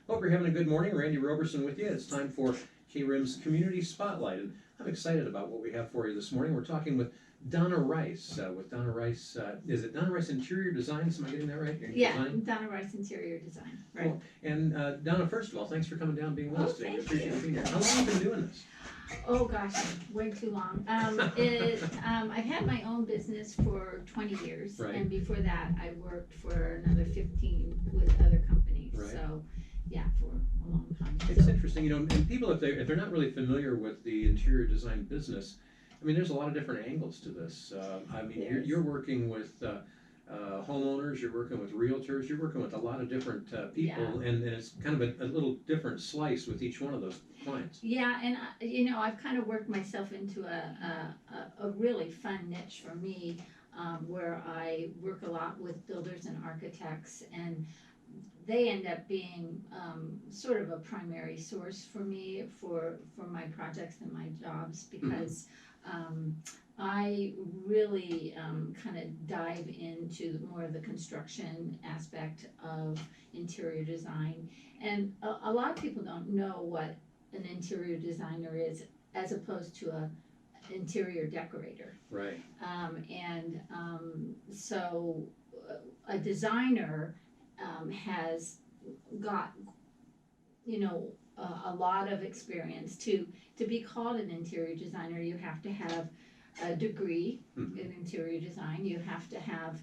Hope you're having a good morning. Randy Roberson with you. It's time for KRIM's Community Spotlight, and I'm excited about what we have for you this morning. We're talking with Donna Rice. Is it Donna Rice Interior Designs? Am I getting that right? Yeah, Donna Rice Interior Design. Right. Cool. And Donna, first of all, thanks for coming down and being with us today. We Thank appreciate you. you being here. How long have you been doing this? Oh gosh, way too long. I've had my own business for 20 years, Right. and before that, I worked for another 15 with other companies. Right. So, yeah, for a long time. It's So, interesting, and people, if they're not really familiar with the interior design business, I mean, there's a lot of different angles to this. You're working with homeowners, you're working with realtors, you're working with a lot of different people, and it's kind of a little different slice with each one of those clients. Yeah, and I've kind of worked myself into a really fun niche for me, where I work a lot with builders and architects, and they end up being sort of a primary source for me for my projects and my jobs, because I really kind of dive into more of the construction aspect of interior design. And a lot of people don't know what an interior designer is, as opposed to a interior decorator. Right. So a designer has got, a lot of experience. To be called an interior designer, you have to have a degree in interior design. You have to have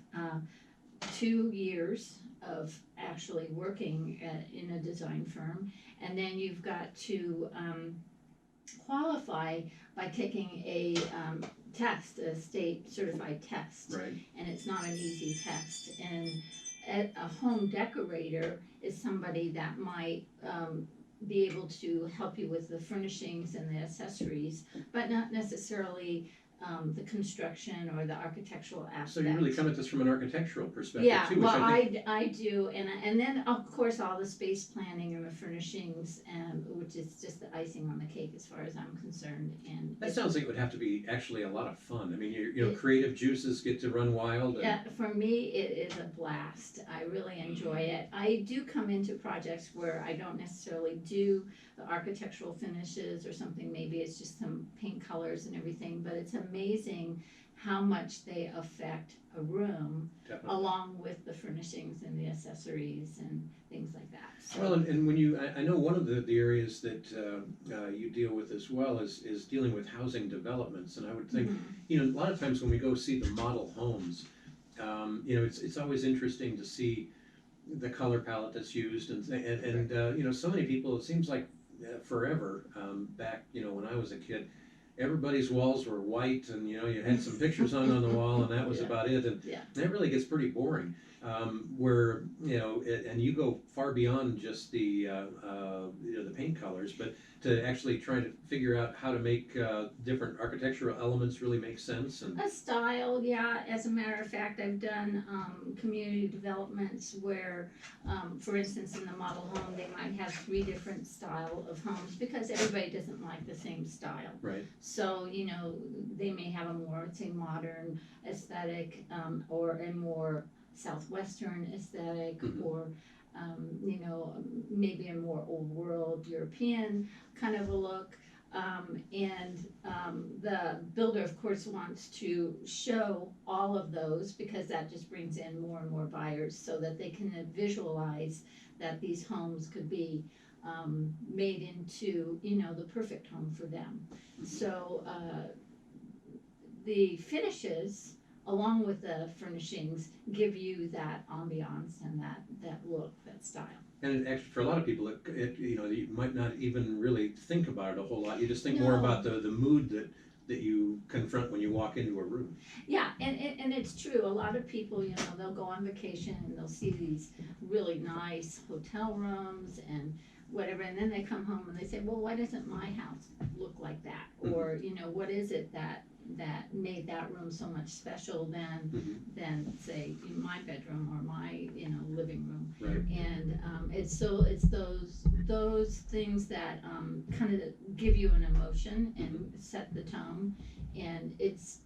2 years of actually working in a design firm, and then you've got to qualify by taking a test, a state certified test. Right. And it's not an easy test. And a home decorator is somebody that might be able to help you with the furnishings and the accessories, but not necessarily the construction or the architectural aspect. So you really come at this from an architectural perspective Yeah, too. well, I think... I do, and then of course all the space planning and the furnishings, which is just the icing on the cake as far as I'm concerned. And that sounds like it would have to be actually a lot of fun. I mean, creative juices get to run wild. Yeah, for me it is a blast. I really enjoy it. I do come into projects where I don't necessarily do the architectural finishes or something. Maybe it's just some paint colors and everything, but it's amazing how much they affect a room. Definitely. Along with the furnishings and the accessories and things like that. So, well, and when I know one of the areas that you deal with as well is dealing with housing developments, and I would think, a lot of times when we go see the model homes, it's always interesting to see the color palette that's used, and so many people, it seems like forever back, when I was a kid, everybody's walls were white, and you had some pictures hung on the wall, and that was about it, and that really gets pretty boring. Where and you go far beyond just the paint colors, but to actually try to figure out how to make different architectural elements really make sense. And a style, yeah. As a matter of fact, I've done community developments where, for instance, in the model home, they might have 3 different style of homes because everybody doesn't like the same style. Right. So they may have a more, say, modern aesthetic, or a more southwestern aesthetic, or maybe a more old world European kind of a look, and the builder of course wants to show all of those, because that just brings in more and more buyers, so that they can visualize that these homes could be made into the perfect home for them. So the finishes along with the furnishings give you that ambiance and that look, that style. And actually, for a lot of people, you might not even really think about it a whole lot. You just think more about the mood that you confront when you walk into a room. Yeah, and it's true. A lot of people, they'll go on vacation and they'll see these really nice hotel rooms and whatever, and then they come home and they say, well, why doesn't my house look like that? Or what is it that made that room so much special than say my bedroom or my living room. Right. And it's those things that kind of give you an emotion and set the tone, and it's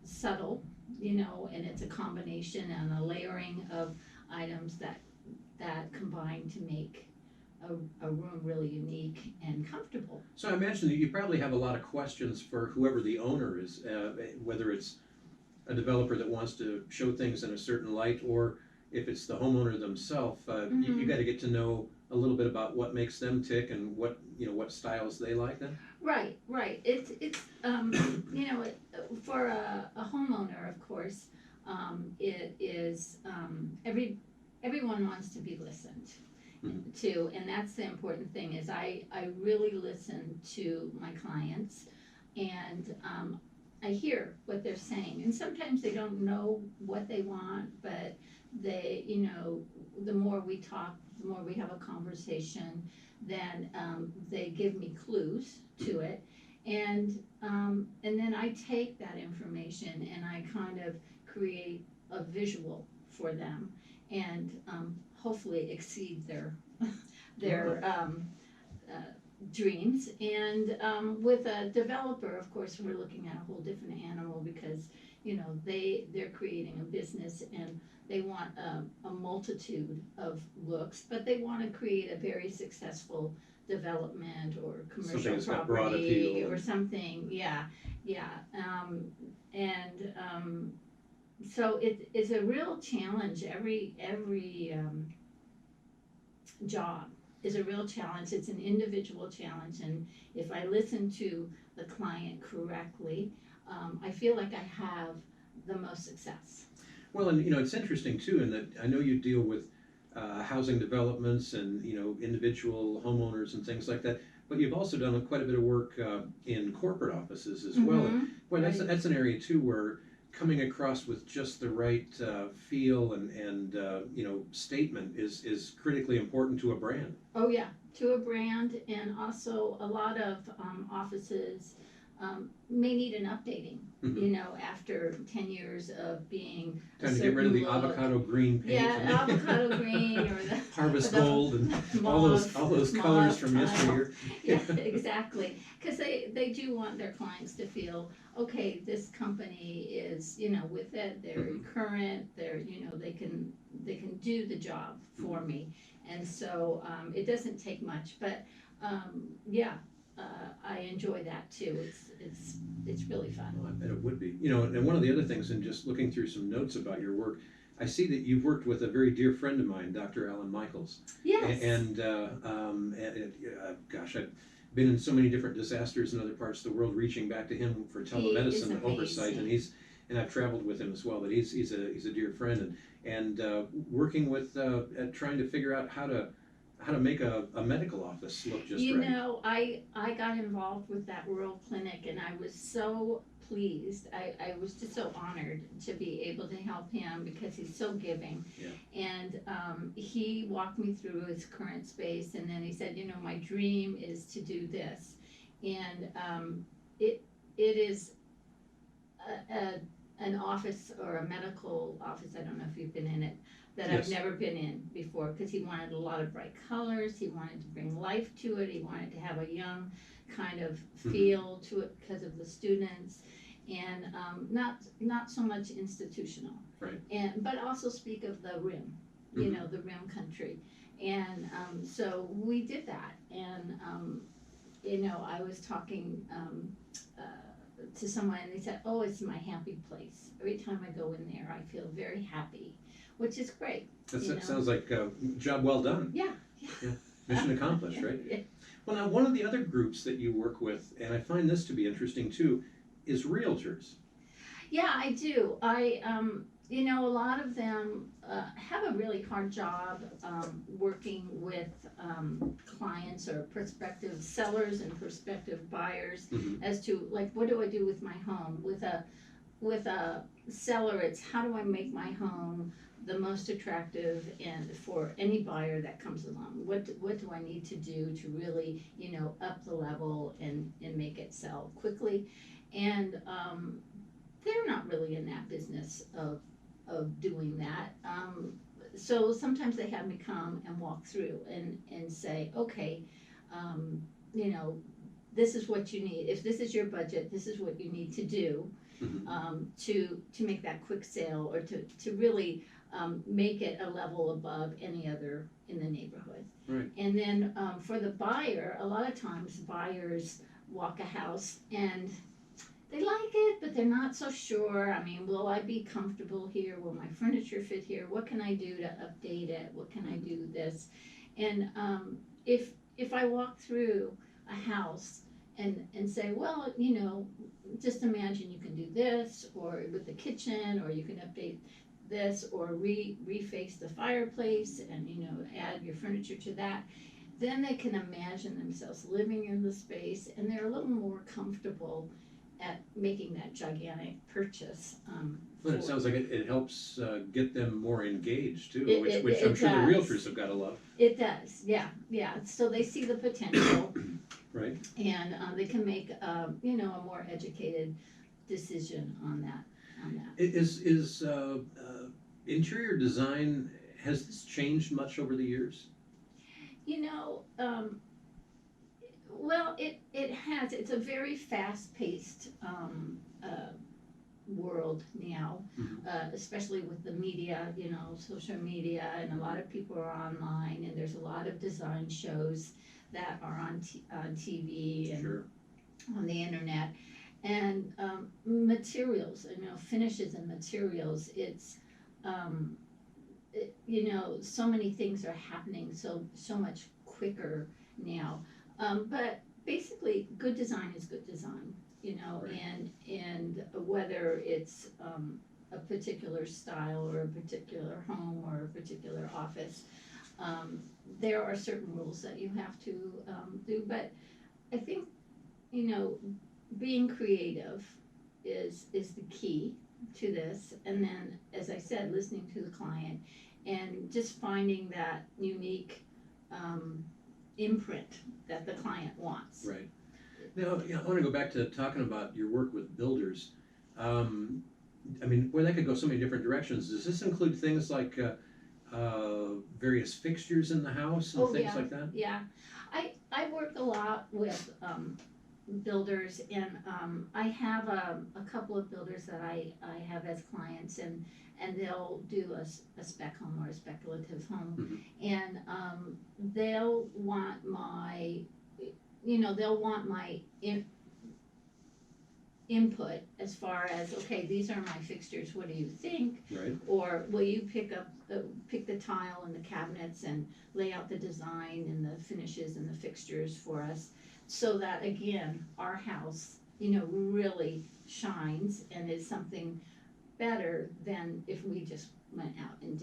subtle, and it's a combination and a layering of items that that combine to make a room really unique and comfortable. So I imagine that you probably have a lot of questions for whoever the owner is, whether it's a developer that wants to show things in a certain light, or if it's the homeowner themselves. You got to get to know a little bit about what makes them tick and what styles they like. Then. Right. It's for a homeowner, of course, it is everyone wants to be listened to, and that's the important thing. Is I really listen to my clients, and I hear what they're saying, and sometimes they don't know what they want, but they, the more we talk, the more we have a conversation, then they give me clues to it, and then I take that information and I kind of create a visual for them, and hopefully exceed their dreams. And with a developer, of course, we're looking at a whole different animal, because they're creating a business and they want a multitude of looks, but they want to create a very successful development or commercial property or something. So it's a real challenge. Every job is a real challenge. It's an individual challenge, and if I listen to the client correctly, I feel like I have the most success. Well, and it's interesting too, in that I know you deal with housing developments and individual homeowners and things like that, but you've also done quite a bit of work in corporate offices as well. And boy, that's an area too where coming across with just the right feel and statement is critically important to a brand. Oh yeah, to a brand, and also a lot of offices may need an updating. After 10 years of being time to get rid of the avocado green paint. Yeah, avocado green or the harvest gold and all those colors from yesteryear. Yeah, exactly. Because they do want their clients to feel, okay, this company is, with it, they're current, they're, they can do the job for me. And so it doesn't take much, but I enjoy that too. It's really fun. Well, I bet it would be. And one of the other things, in just looking through some notes about your work, I see that you've worked with a very dear friend of mine, Dr. Alan Michaels. Yes. And gosh, I've been in so many different disasters in other parts of the world, reaching back to him for telemedicine oversight, and I've traveled with him as well. But he's a dear friend, and working with trying to figure out how to make a medical office look just right. I got involved with that rural clinic, and I was so pleased. I was just so honored to be able to help him, because he's so giving. Yeah. And he walked me through his current space, and then he said, my dream is to do this. And it is an office, or a medical office, I don't know if you've been in it, that Yes. I've never been in before, because he wanted a lot of bright colors, he wanted to bring life to it, he wanted to have a young kind of feel to it because of the students, and not so much institutional. Right. But also speak of the RIM, the RIM country. And so we did that, and I was talking to someone, and they said, oh, it's my happy place. Every time I go in there, I feel very happy, which is great. That sounds like a job well done. Yeah. Mission accomplished, right? Yeah. Well, now, one of the other groups that you work with, and I find this to be interesting too, is realtors. Yeah, I do. A lot of them have a really hard job working with clients or prospective sellers and prospective buyers as to, like, what do I do with my home? With a seller, it's how do I make my home the most attractive and for any buyer that comes along? What do I need to do to really, up the level and make it sell quickly? And they're not really in that business of doing that. So sometimes they have me come and walk through and say, okay, this is what you need. If this is your budget, this is what you need to do to make that quick sale, or to really make it a level above any other in the neighborhood. Right. And then for the buyer, a lot of times buyers walk a house and they like it, but they're not so sure. I mean, will I be comfortable here? Will my furniture fit here? What can I do to update it? What can I do this? And if I walk through a house and say, well, you know, just imagine you can do this, or with the kitchen, or you can update this, or reface the fireplace, and you know, add your furniture to that, then they can imagine themselves living in the space, and they're a little more comfortable at making that gigantic purchase. But it sounds like it helps get them more engaged too, It which I'm sure the does. realtors have got to love. It does, yeah. So they see the potential, Right. and they can make you know, a more educated decision on that. Is interior design, has this changed much over the years? You know, well, it has. It's a very fast-paced world now, especially with the media, you know, social media, and a lot of people are online, and there's a lot of design shows that are on TV and Sure. on the internet. And materials, you know, finishes and materials, it's, you know, so many things are happening so much quicker now. But basically, good design is good design, you know, Right. and whether it's a particular style or a particular home or a particular office, there are certain rules that you have to do. But I think, you know, being creative is the key to this, and then, as I said, listening to the client and just finding that unique imprint that the client wants. Right. Now, you know, I want to go back to talking about your work with builders. I mean, where that could go so many different directions. Does this include things like various fixtures in the house and things like that? Yeah, I work a lot with builders, and I have a couple of builders that I have as clients, and they'll do a spec home or a speculative home, and they'll want my, you know, they'll want my input as far as, okay, these are my fixtures, what do you think? Right. Or will you pick the tile and the cabinets and lay out the design and the finishes and the fixtures for us, so that, again, our house, you know, really shines and is something better than if we just went out and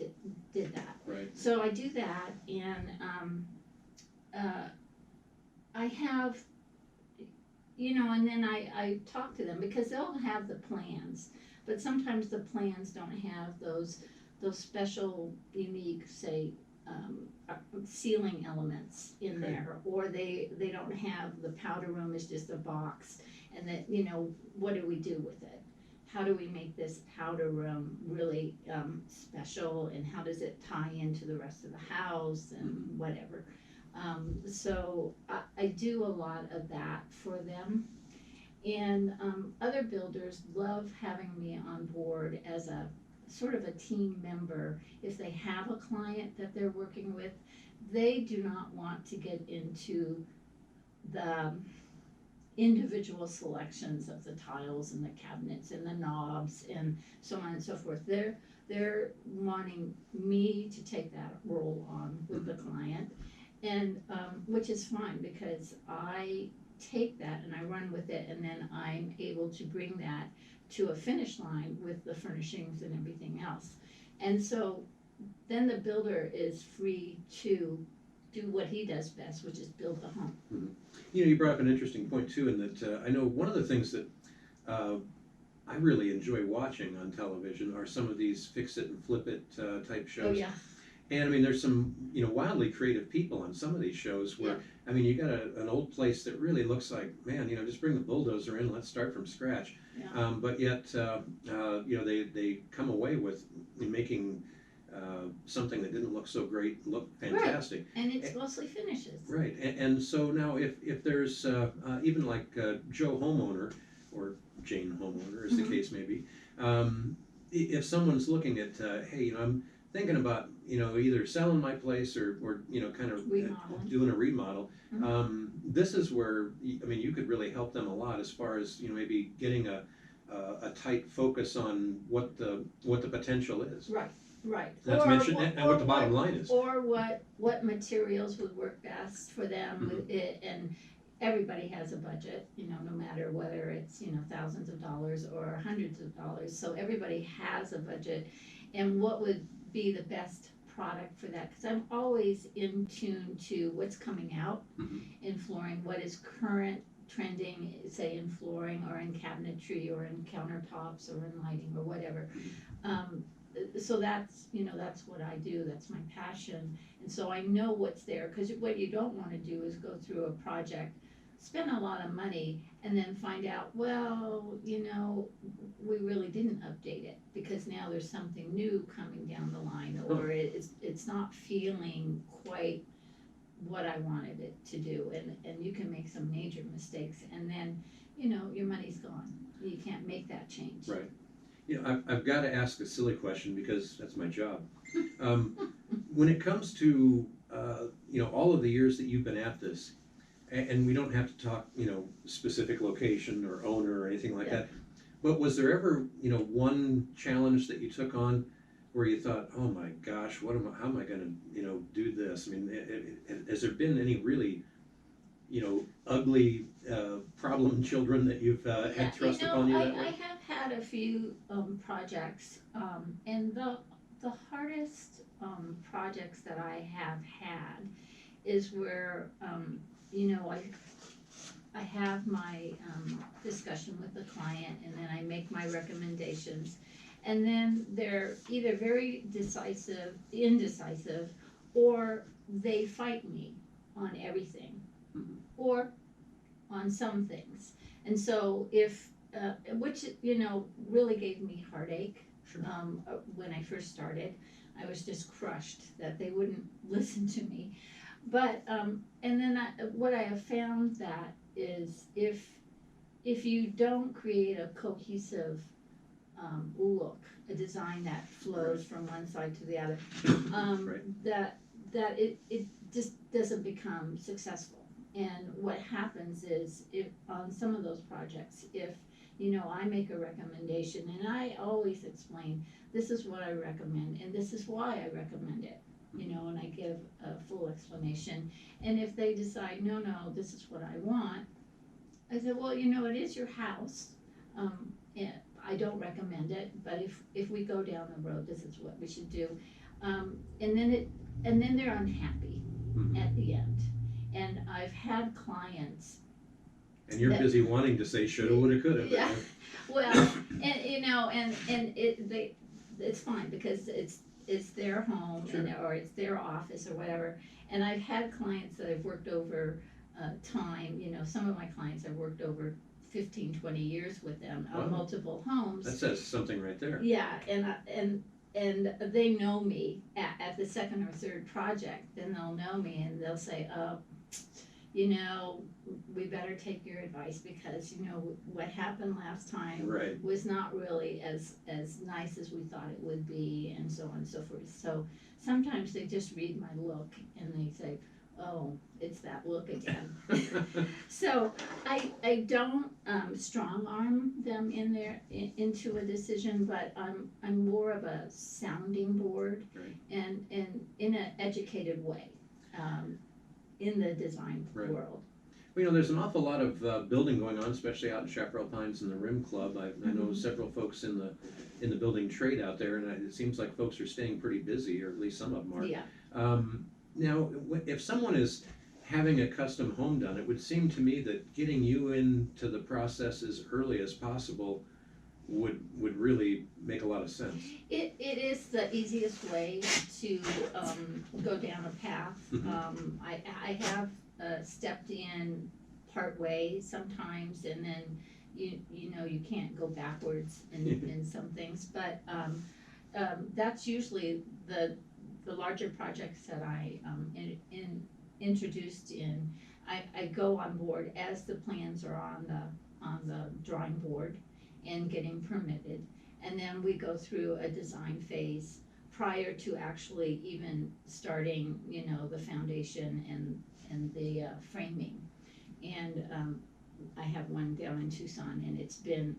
did that. Right. So I do that, and I have, you know, and then I talk to them, because they'll have the plans, but sometimes the plans don't have those special, unique, say, ceiling elements in there, or they don't have, the powder room is just a box, and that, you know, what do we do with it? How do we make this powder room really special, and how does it tie into the rest of the house and whatever? So I do a lot of that for them, and other builders love having me on board as a sort of a team member. If they have a client that they're working with, they do not want to get into the individual selections of the tiles and the cabinets and the knobs and so on and so forth. They're wanting me to take that role on with the client, and which is fine, because I take that and I run with it, and then I'm able to bring that to a finish line with the furnishings and everything else. And so then the builder is free to do what he does best, which is build the home. You know, you brought up an interesting point too, in that I know one of the things that I really enjoy watching on television are some of these fix it and flip it type shows. Oh yeah. And I mean, there's some, you know, wildly creative people on some of these shows where, I mean, you got an old place that really looks like, man, you know, just bring the bulldozer in, let's start from scratch. Yeah. But yet, you know, they come away with making something that didn't look so great look fantastic. Right. And it's mostly finishes. Right. And so now if there's even like Joe homeowner, or Jane homeowner, as the case may be, if someone's looking at, hey, you know, thinking about, either selling my place or kind of Remodeling. doing a remodel, Mhm. this is where, you could really help them a lot as far as, maybe getting a tight focus on what the potential is. Right, right. Not to mention, and what the bottom what- line is. Or what materials would work best for them with Mhm. it, and everybody has a budget, no matter whether it's, thousands of dollars or hundreds of dollars, so everybody has a budget. And what would be the best product for that, because I'm always in tune to what's coming out Mhm. in flooring, what is current trending, say in flooring or in cabinetry or in countertops or in lighting or whatever. So that's what I do, that's my passion, and so I know what's there, because what you don't wanna do is go through a project, spend a lot of money, and then find out, well, we really didn't update it, because now there's something new coming down the line, or it's not feeling quite what I wanted it to do, and you can make some major mistakes, and then, your money's gone, you can't make that change. Right. I've got to ask a silly question because that's my job. When it comes to, all of the years that you've been at this, and we don't have to talk, specific location or owner or anything like Yeah. that, but was there ever, one challenge that you took on where you thought, oh my gosh, how am I gonna, do this? I mean, has there been any really, ugly, problem children that you've had thrust upon you that I way? have had a few projects, and the hardest projects that I have had is where, I have my discussion with the client, and then I make my recommendations, and then they're either very indecisive, or they fight me on everything, Mhm. or on some things. And so which, really gave me heartache, Sure. when I first started. I was just crushed that they wouldn't listen to me. But, and then what I have found that is if you don't create a cohesive, look, a design that flows from one side to the other, Right. that it just doesn't become successful. And what happens is, if on some of those projects, if I make a recommendation, and I always explain, this is what I recommend and this is why I recommend it, and I give a full explanation. And if they decide, no, this is what I want, I said, well, it is your house, and I don't recommend it, but if we go down the road, this is what we should do. And then they're unhappy Mhm. at the end. And I've had clients. And you're busy wanting to say shoulda, woulda, coulda. But Yeah, well, and it's fine, because it's their home, Sure. or it's their office or whatever. And I've had clients that I've worked over time, some of my clients I've worked over 15, 20 years with them on Wow. multiple homes. That says something right there. Yeah, and they know me at the second or third project, then they'll know me and they'll say, oh, we better take your advice, because, what happened last time Right. was not really as nice as we thought it would be, and so on and so forth. So sometimes they just read my look and they say, oh, it's that look again. So I don't strong arm them into a decision, but I'm more of a sounding board, Right. and in an educated way, in the design Right. world. Well, there's an awful lot of building going on, especially out in Chaparral Pines and the RIM Club. I know Mhm. several folks in the building trade out there, and it seems like folks are staying pretty busy, or at least some of them are. Yeah. Now, if someone is having a custom home done, it would seem to me that getting you into the process as early as possible would really make a lot of sense. It is the easiest way to go down a path. Mhm. I have stepped in part way sometimes, and then you can't go backwards in some things, but that's usually the larger projects that I introduced in. I go on board as the plans are on the drawing board and getting permitted, and then we go through a design phase prior to actually even starting, you know, the foundation and the framing. And I have one down in Tucson, and it's been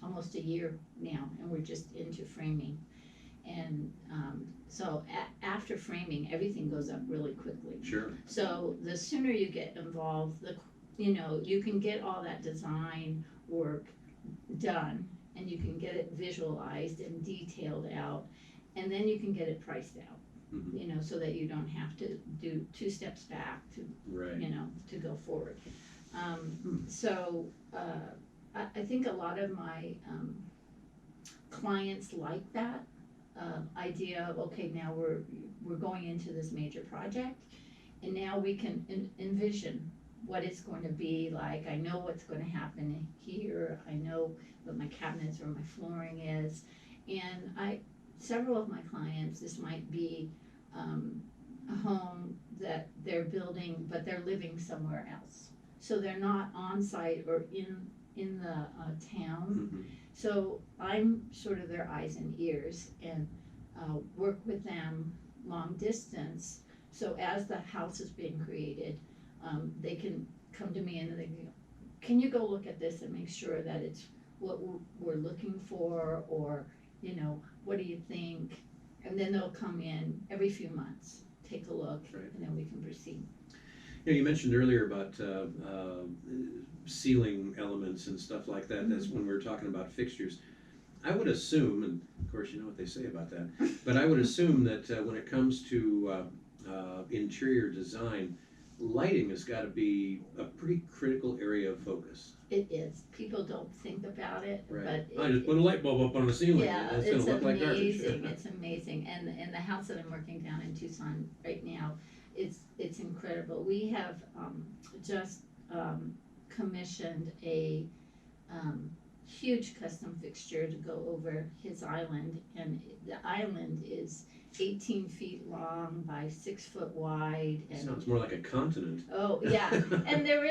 almost a year now, and we're just into framing. And so after framing, everything goes up really quickly. Sure. So the sooner you get involved, you know, you can get all that design work done, and you can get it visualized and detailed out, and then you can get it priced out. Mm-hmm. You know, so that you don't have to do 2 steps back to, Right. you know, to go forward. So I think a lot of my clients like that idea of, okay, now we're going into this major project, and now we can envision what it's going to be like. I know what's going to happen here. I know what my cabinets or my flooring is, and several of my clients, this might be a home that they're building, but they're living somewhere else. So they're not on site or in the town. Mm-hmm. So I'm sort of their eyes and ears, and work with them long distance. So as the house is being created, they can come to me and they go, can you go look at this and make sure that it's what we're looking for, or, you know, what do you think? And then they'll come in every few months, take a look, Right. and then we can proceed. You know, you mentioned earlier about ceiling elements and stuff like that. That's when we were talking about fixtures. I would assume, and of course you know what they say about that, but I would assume that when it comes to interior design, lighting has got to be a pretty critical area of focus. It is. People don't think about it, Right. but I just put a light bulb up on the ceiling, yeah, and it's going to look like garbage. amazing. It's amazing. And the house that I'm working down in Tucson right now, it's incredible. We have just commissioned a huge custom fixture to go over his island, and the island is 18 feet long by 6 foot wide. And Sounds more like a continent. oh yeah, and there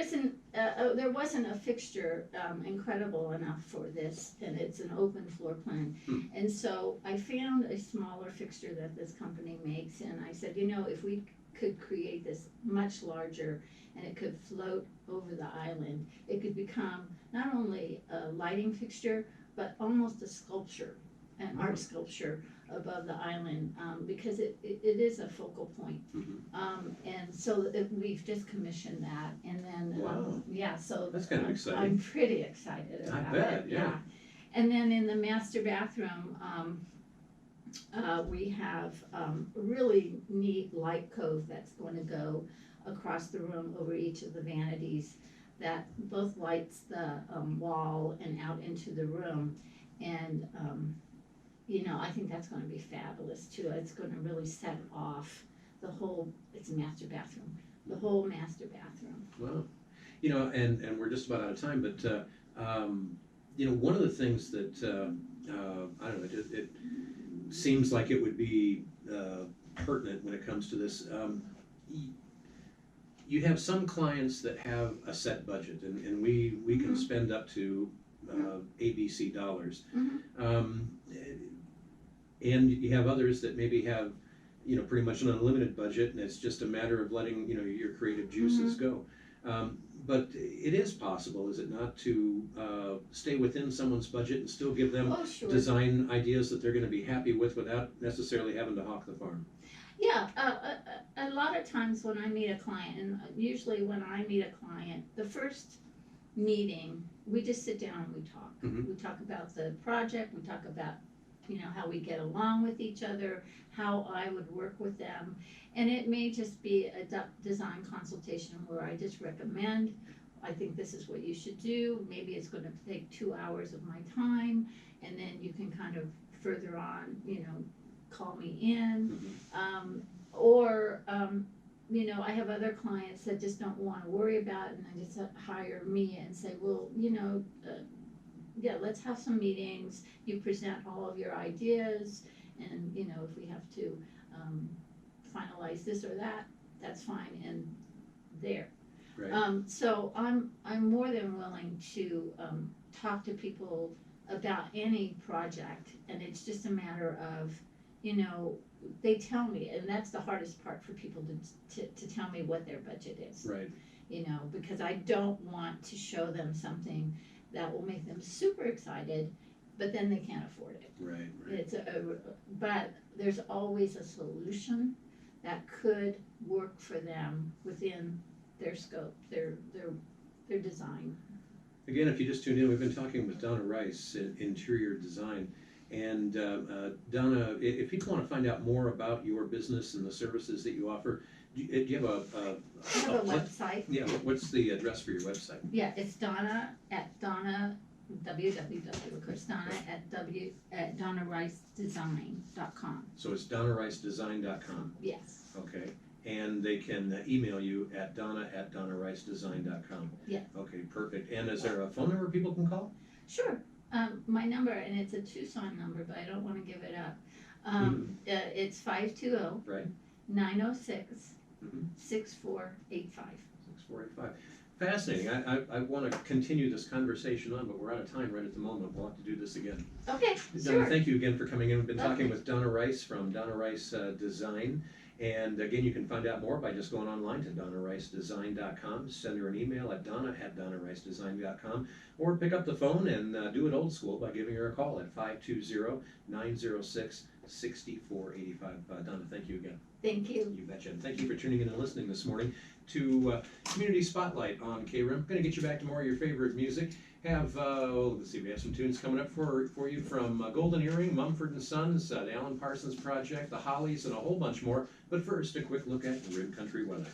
wasn't a fixture incredible enough for this, and it's an open floor plan. And so I found a smaller fixture that this company makes, and I said, you know, if we could create this much larger and it could float over the island, it could become not only a lighting fixture, but almost a sculpture, an art sculpture above the island, because it is a focal point. And so we've just commissioned that, and then, Wow. yeah, so. That's kind of exciting. I'm pretty excited about it. I bet, yeah. And then in the master bathroom, we have a really neat light cove that's going to go across the room over each of the vanities that both lights the wall and out into the room. And you know, I think that's going to be fabulous too. It's going to really set off the whole, it's a master bathroom, the whole master bathroom. Wow. You know, and we're just about out of time, but you know, one of the things that I don't know, it seems like it would be pertinent when it comes to this. You have some clients that have a set budget, and we can spend up to ABC dollars. And you have others that maybe have, you know, pretty much an unlimited budget, and it's just a matter of letting, you know, your creative juices go. But it is possible, is it not, to stay within someone's budget and still give them design ideas that they're going to be happy with without necessarily having to hawk the farm? Yeah, a lot of times when I meet a client, and usually when I meet a client, the first meeting, we just sit down and we talk. We talk about the project, we talk about, you know, how we get along with each other, how I would work with them. And it may just be a design consultation where I just recommend, I think this is what you should do. Maybe it's going to take 2 hours of my time, and then you can kind of further on, you know, call me in. Or you know, I have other clients that just don't want to worry about it, and they just hire me and say, well, you know, yeah, let's have some meetings. You present all of your ideas, and you know, if we have to finalize this or that, that's fine. And there. Right. So I'm more than willing to talk to people about any project, and it's just a matter of, you know, they tell me, and that's the hardest part for people to tell me what their budget is. Right. You know, because I don't want to show them something that will make them super excited, but then they can't afford it. Right. But there's always a solution that could work for them within their scope, their design. Again, if you just tuned in, we've been talking with Donna Rice in interior design. And Donna, if people want to find out more about your business and the services that you offer, do you have I have a website. Yeah, what's the address for your website? Yeah, it's Donna www, of course, Donna at DonnaRiceDesign.com. So it's DonnaRiceDesign.com. Yes. Okay. And they can email you at Donna@DonnaRiceDesign.com. Yeah. Okay, perfect. And is there a phone number people can call? Sure. My number, and it's a Tucson number, but I don't want to give it up. It's 520 Right. 906 Mhm. 6485. 6485. Fascinating. I want to continue this conversation on, but we're out of time right at the moment. We'll have to do this again. Okay, Donna, sure. thank you again for coming in. We've been talking Okay. with Donna Rice from Donna Rice Design. And again, you can find out more by just going online to DonnaRiceDesign.com. Send her an email at Donna@DonnaRiceDesign.com, or pick up the phone and do it old school by giving her a call at 520-906-6485. Donna, thank you again. Thank you. You betcha. And thank you for tuning in and listening this morning to Community Spotlight on KRIM. I'm going to get you back to more of your favorite music. Let's see, we have some tunes coming up for you from Golden Earring, Mumford & Sons, the Alan Parsons Project, the Hollies, and a whole bunch more. But first, a quick look at grid country weather.